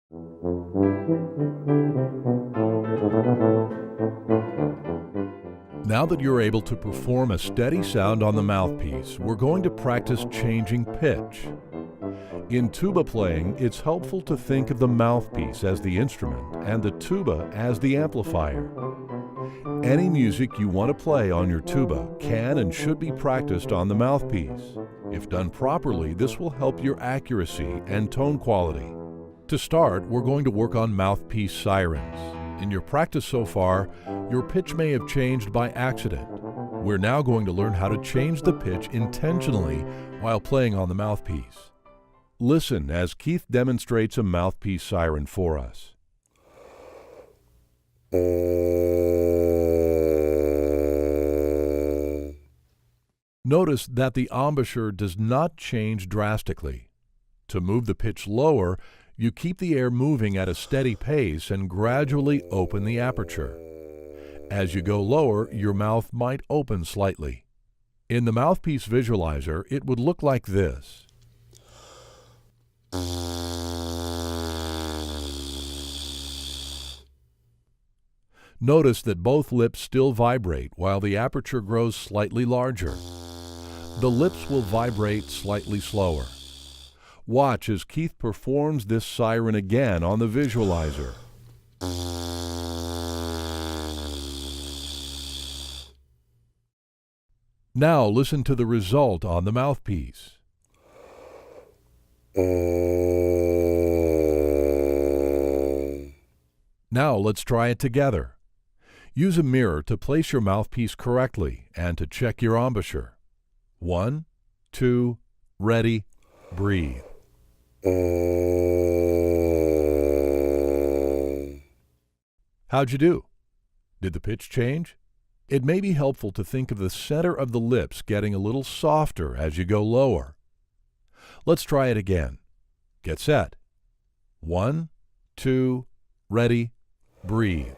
Now that you're able to perform a steady sound on the mouthpiece, we're going to practice changing pitch. In tuba playing, it's helpful to think of the mouthpiece as the instrument and the tuba as the amplifier. Any music you want to play on your tuba can and should be practiced on the mouthpiece. If done properly, this will help your accuracy and tone quality. To start, we're going to work on mouthpiece sirens. In your practice so far, your pitch may have changed by accident. We're now going to learn how to change the pitch intentionally while playing on the mouthpiece. Listen as Keith demonstrates a mouthpiece siren for us. Notice that the embouchure does not change drastically. To move the pitch lower, you keep the air moving at a steady pace and gradually open the aperture. As you go lower, your mouth might open slightly. In the mouthpiece visualizer, it would look like this. Notice that both lips still vibrate while the aperture grows slightly larger. The lips will vibrate slightly slower. Watch as Keith performs this siren again on the visualizer. Now listen to the result on the mouthpiece. Now let's try it together. Use a mirror to place your mouthpiece correctly and to check your embouchure. 1, 2, ready, breathe. How'd you do? Did the pitch change? It may be helpful to think of the center of the lips getting a little softer as you go lower. Let's try it again. Get set. 1, 2, ready, breathe.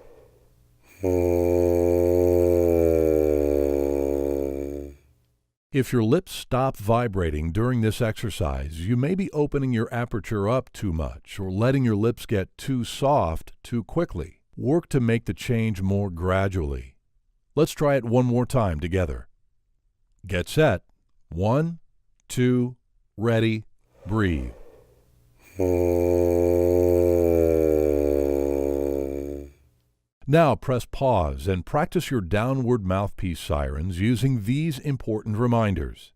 If your lips stop vibrating during this exercise, you may be opening your aperture up too much or letting your lips get too soft too quickly. Work to make the change more gradually. Let's try it one more time together. Get set. 1, 2, ready, breathe. Now press pause and practice your downward mouthpiece sirens using these important reminders.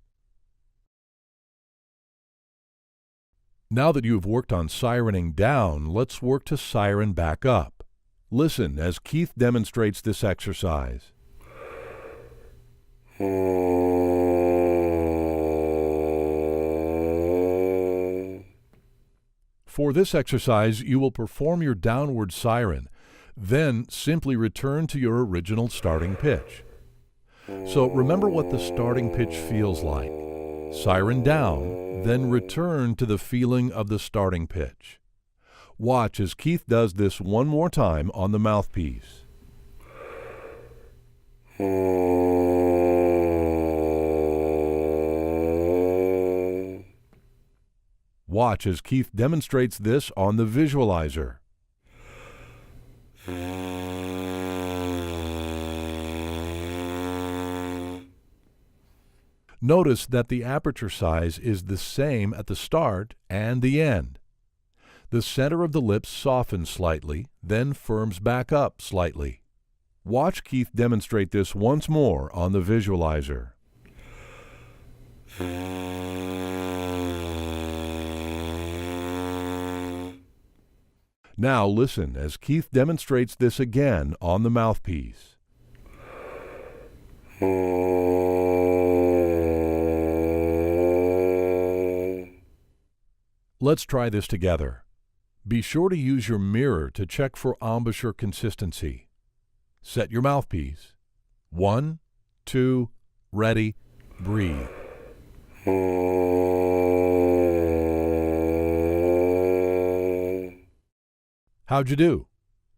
Now that you have worked on sirening down, let's work to siren back up. Listen as Keith demonstrates this exercise. For this exercise, you will perform your downward siren, then simply return to your original starting pitch. So remember what the starting pitch feels like. Siren down, then return to the feeling of the starting pitch. Watch as Keith does this one more time on the mouthpiece. Watch as Keith demonstrates this on the visualizer. Notice that the aperture size is the same at the start and the end. The center of the lips softens slightly, then firms back up slightly. Watch Keith demonstrate this once more on the visualizer. Now listen as Keith demonstrates this again on the mouthpiece. Let's try this together. Be sure to use your mirror to check for embouchure consistency. Set your mouthpiece. 1, 2, ready, breathe. How'd you do?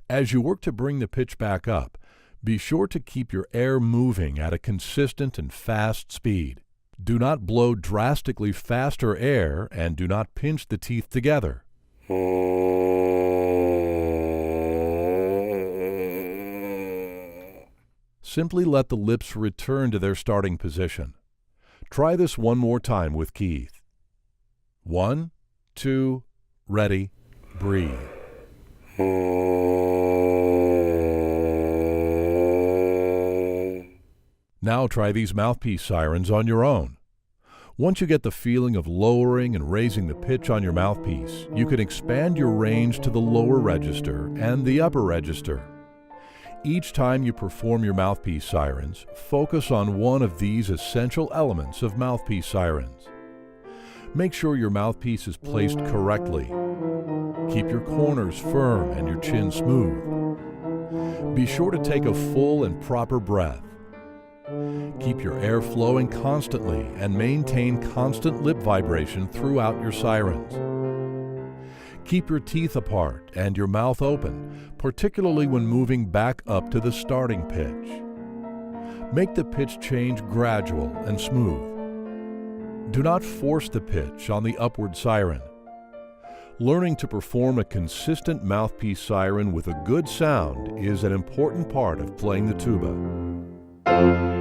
As you work to bring the pitch back up, be sure to keep your air moving at a consistent and fast speed. Do not blow drastically faster air and do not pinch the teeth together. simply let the lips return to their starting position. Try this one more time with Keith. 1, 2, ready, breathe. Now try these mouthpiece sirens on your own. Once you get the feeling of lowering and raising the pitch on your mouthpiece, you can expand your range to the lower register and the upper register. Each time you perform your mouthpiece sirens, focus on one of these essential elements of mouthpiece sirens. Make sure your mouthpiece is placed correctly. Keep your corners firm and your chin smooth. Be sure to take a full and proper breath. Keep your air flowing constantly and maintain constant lip vibration throughout your sirens. Keep your teeth apart and your mouth open, particularly when moving back up to the starting pitch. Make the pitch change gradual and smooth. Do not force the pitch on the upward siren. Learning to perform a consistent mouthpiece siren with a good sound is an important part of playing the tuba.